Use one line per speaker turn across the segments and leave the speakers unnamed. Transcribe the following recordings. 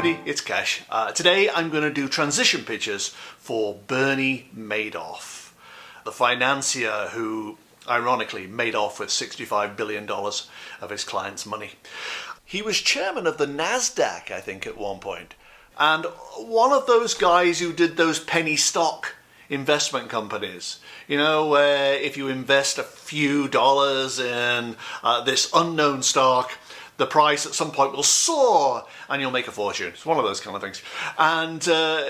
everybody, it's Cash. Today I'm going to do transition pictures for Bernie Madoff, the financier who ironically made off with $65 billion of his clients' money. He was chairman of the NASDAQ, I think, at one point, and one of those guys who did those penny stock investment companies. You know, where if you invest a few dollars in this unknown stock, the price at some point will soar and you'll make a fortune. It's one of those kind of things. And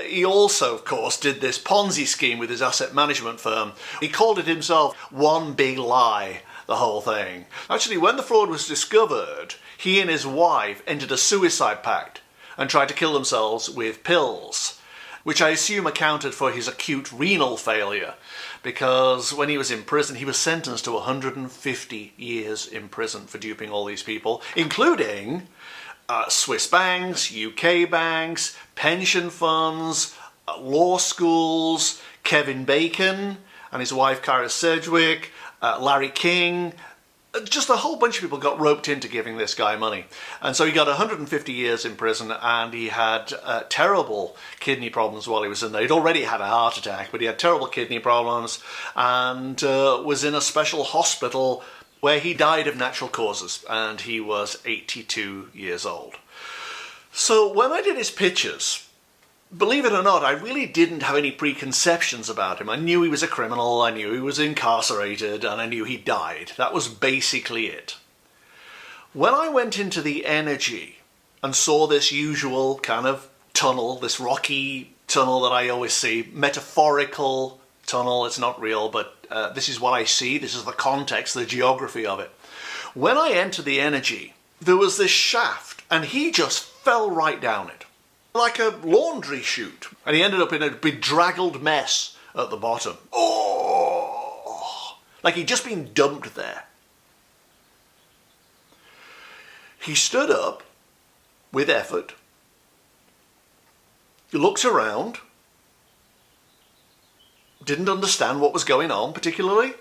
he also, of course, did this Ponzi scheme with his asset management firm. He called it himself One Big Lie, the whole thing. Actually, when the fraud was discovered, he and his wife entered a suicide pact and tried to kill themselves with pills, which I assume accounted for his acute renal failure, because when he was in prison, he was sentenced to 150 years in prison for duping all these people, including Swiss banks, UK banks, pension funds, law schools, Kevin Bacon and his wife Kyra Sedgwick, Larry King. Just a whole bunch of people got roped into giving this guy money. And so he got 150 years in prison, and he had terrible kidney problems while he was in there. He'd already had a heart attack, but he had terrible kidney problems and was in a special hospital where he died of natural causes, and he was 82 years old. So when I did his pictures, believe it or not, I really didn't have any preconceptions about him. I knew he was a criminal, I knew he was incarcerated, and I knew he died. That was basically it. When I went into the energy and saw this usual kind of tunnel, this rocky tunnel that I always see, metaphorical tunnel, it's not real, but this is what I see, this is the context, the geography of it. When I entered the energy, there was this shaft, and he just fell right down it, like a laundry chute, and he ended up in a bedraggled mess at the bottom. Oh, like he'd just been dumped there. He stood up with effort. He looked around, didn't understand what was going on particularly,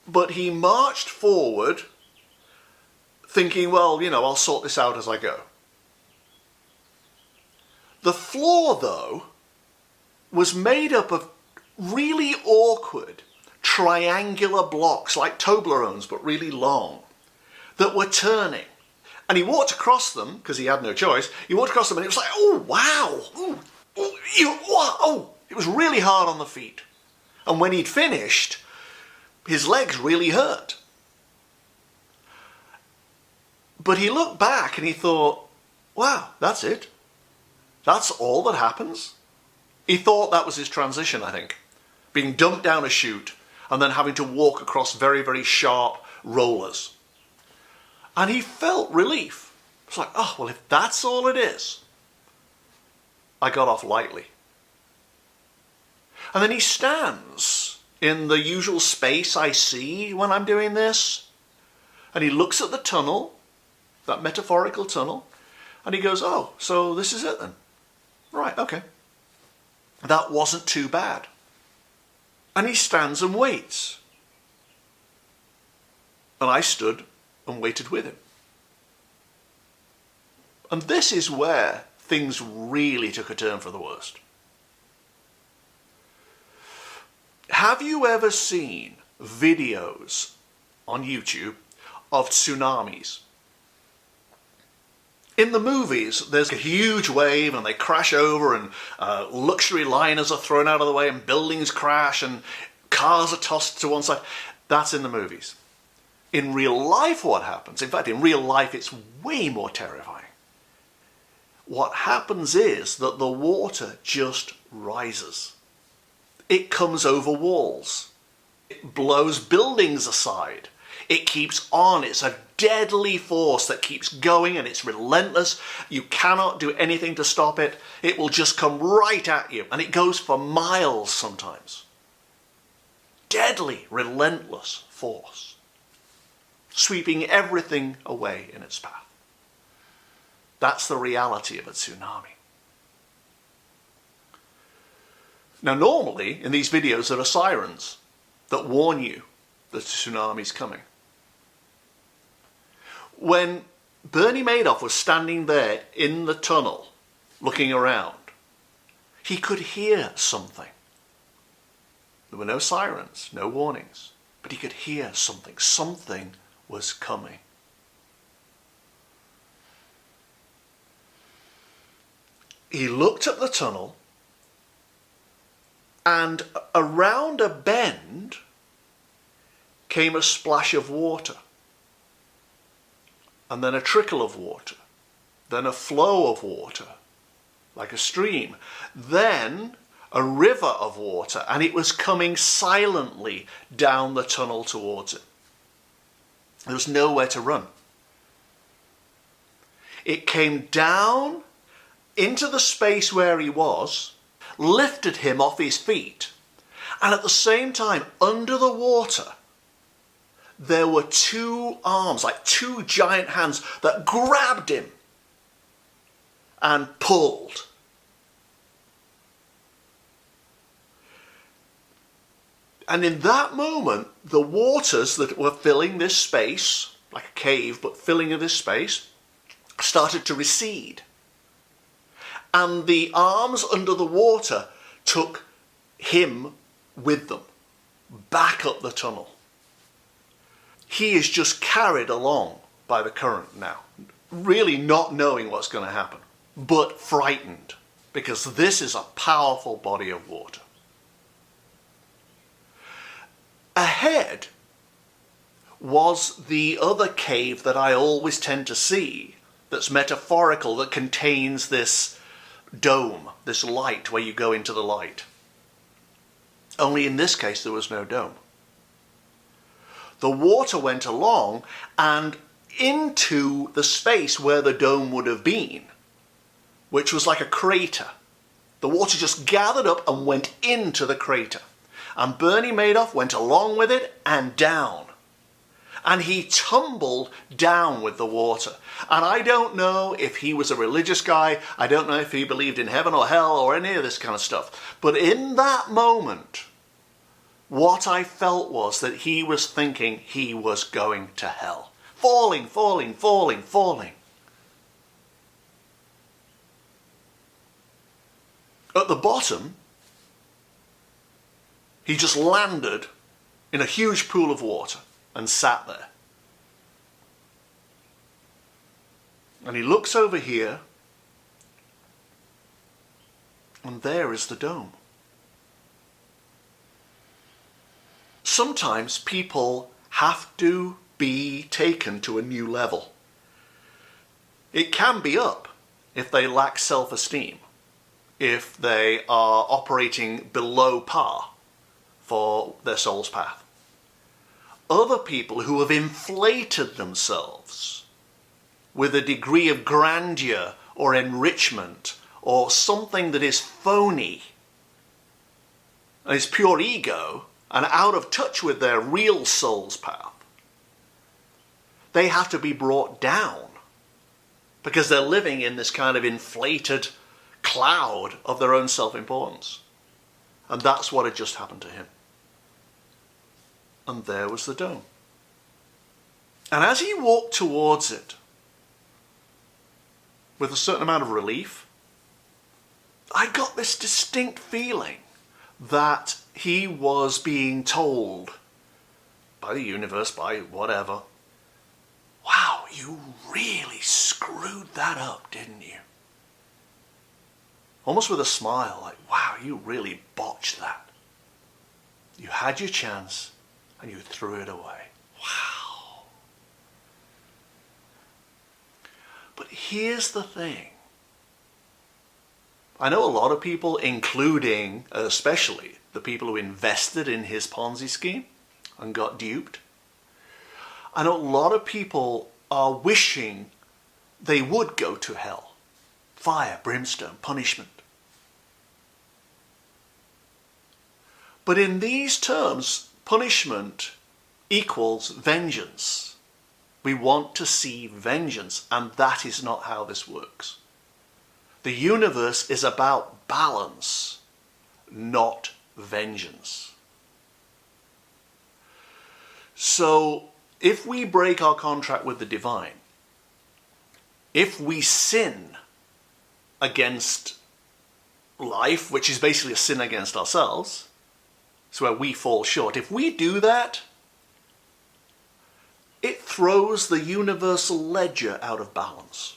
but he marched forward thinking, well, you know, I'll sort this out as I go. The floor, though, was made up of really awkward triangular blocks, like Toblerones, but really long, that were turning. And he walked across them, because he had no choice, he walked across them and it was like, oh, wow, it was really hard on the feet. And when he'd finished, his legs really hurt. But he looked back and he thought, wow, that's it. That's all that happens? He thought that was his transition, I think. Being dumped down a chute and then having to walk across very, very sharp rollers. And he felt relief. It's like, oh, well, if that's all it is, I got off lightly. And then he stands in the usual space I see when I'm doing this. And he looks at the tunnel, that metaphorical tunnel, and he goes, oh, so this is it then. Right, okay. That wasn't too bad. And he stands and waits. And I stood and waited with him. And this is where things really took a turn for the worst. Have you ever seen videos on YouTube of tsunamis? In the movies, there's a huge wave and they crash over and luxury liners are thrown out of the way and buildings crash and cars are tossed to one side. That's in the movies. In real life, what happens? In fact, in real life, it's way more terrifying. What happens is that the water just rises. It comes over walls. It blows buildings aside. It keeps on. It's a deadly force that keeps going and it's relentless. You cannot do anything to stop it. It will just come right at you, and it goes for miles sometimes. Deadly, relentless force, sweeping everything away in its path. That's the reality of a tsunami. Now, normally in these videos there are sirens that warn you that a tsunami is coming. When Bernie Madoff was standing there in the tunnel, looking around. He could hear something. There were no sirens, no warnings, but he could hear something. Something was coming. He looked at the tunnel, and around a bend came a splash of water, and then a trickle of water, then a flow of water, like a stream, then a river of water, and it was coming silently down the tunnel towards it. There was nowhere to run. It came down into the space where he was, lifted him off his feet, and at the same time, under the water, there were two arms, like two giant hands, that grabbed him and pulled. And in that moment, the waters that were filling this space, like a cave, but filling this space, started to recede. And the arms under the water took him with them, back up the tunnel. He is just carried along by the current now, really not knowing what's going to happen, but frightened, because this is a powerful body of water. Ahead was the other cave that I always tend to see, that's metaphorical, that contains this dome, this light where you go into the light. Only in this case there was no dome. The water went along and into the space where the dome would have been, which was like a crater. The water just gathered up and went into the crater. And Bernie Madoff went along with it and down. And he tumbled down with the water. And I don't know if he was a religious guy. I don't know if he believed in heaven or hell or any of this kind of stuff. But in that moment, what I felt was that he was thinking he was going to hell. Falling, falling, falling, falling. At the bottom, he just landed in a huge pool of water and sat there. And he looks over here, and there is the dome. Sometimes people have to be taken to a new level. It can be up if they lack self-esteem, if they are operating below par for their soul's path. Other people who have inflated themselves with a degree of grandeur or enrichment or something that is phony and is pure ego and out of touch with their real soul's path, they have to be brought down because they're living in this kind of inflated cloud of their own self-importance. And that's what had just happened to him. And there was the dome. And as he walked towards it, with a certain amount of relief, I got this distinct feeling that he was being told by the universe, by whatever, wow, you really screwed that up, didn't you? Almost with a smile, like, wow, you really botched that. You had your chance and you threw it away. Wow. But here's the thing. I know a lot of people, including, especially, the people who invested in his Ponzi scheme and got duped. I know a lot of people are wishing they would go to hell. Fire, brimstone, punishment. But in these terms, punishment equals vengeance. We want to see vengeance, and that is not how this works. The universe is about balance, not vengeance. So, if we break our contract with the divine, If we sin against life, which is basically a sin against ourselves, it's where we fall short. If we do that, it throws the universal ledger out of balance.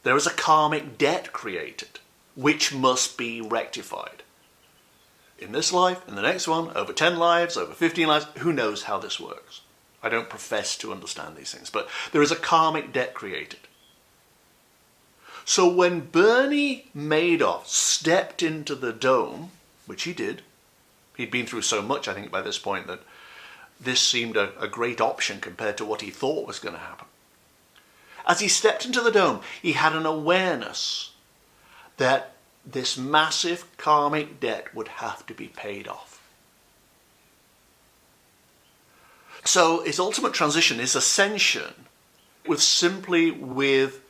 There is a karmic debt created, which must be rectified. In this life, in the next one, over 10 lives, over 15 lives, who knows how this works? I don't profess to understand these things, but there is a karmic debt created. So when Bernie Madoff stepped into the dome, which he did, he'd been through so much, I think, by this point, that this seemed a great option compared to what he thought was going to happen. As he stepped into the dome, he had an awareness that this massive karmic debt would have to be paid off. So his ultimate transition, his ascension, was simply with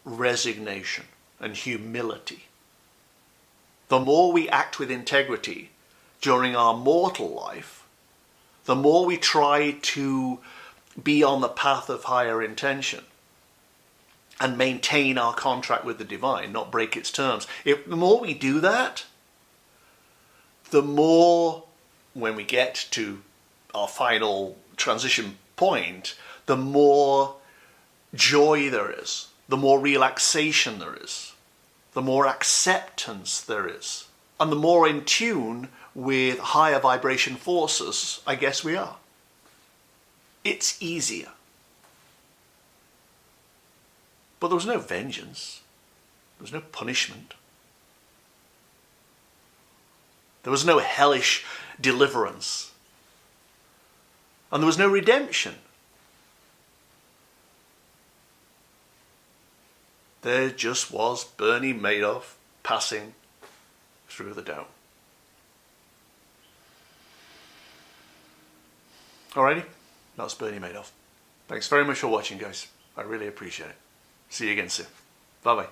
resignation and humility. The more we act with integrity during our mortal life, the more we try to be on the path of higher intention and maintain our contract with the divine, not break its terms. The more we do that, the more, when we get to our final transition point, the more joy there is, the more relaxation there is, the more acceptance there is, and the more in tune with higher vibration forces, I guess we are. It's easier. But there was no vengeance. There was no punishment. There was no hellish deliverance. And there was no redemption. There just was Bernie Madoff passing through the dome. Alrighty, that's Bernie Madoff. Thanks very much for watching, guys. I really appreciate it. See you again soon. Bye-bye.